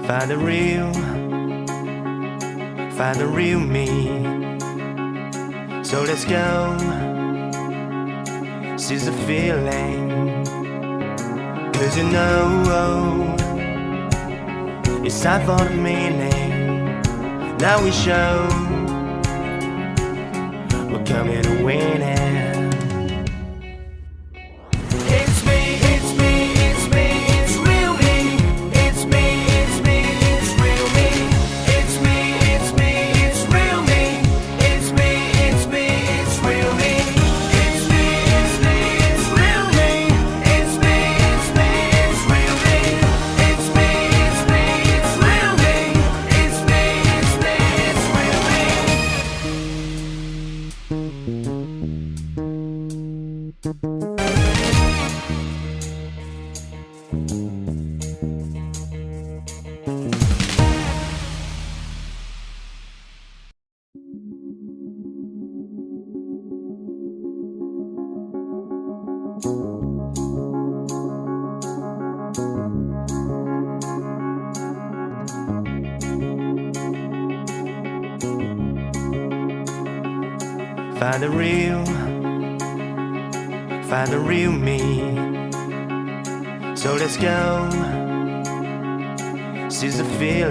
Find the real me. So let's go, seize the feeling. 'Cause you know it's time for the meaning. Now we show we're coming to win it. Find the real me. So let's go, seize the feeling.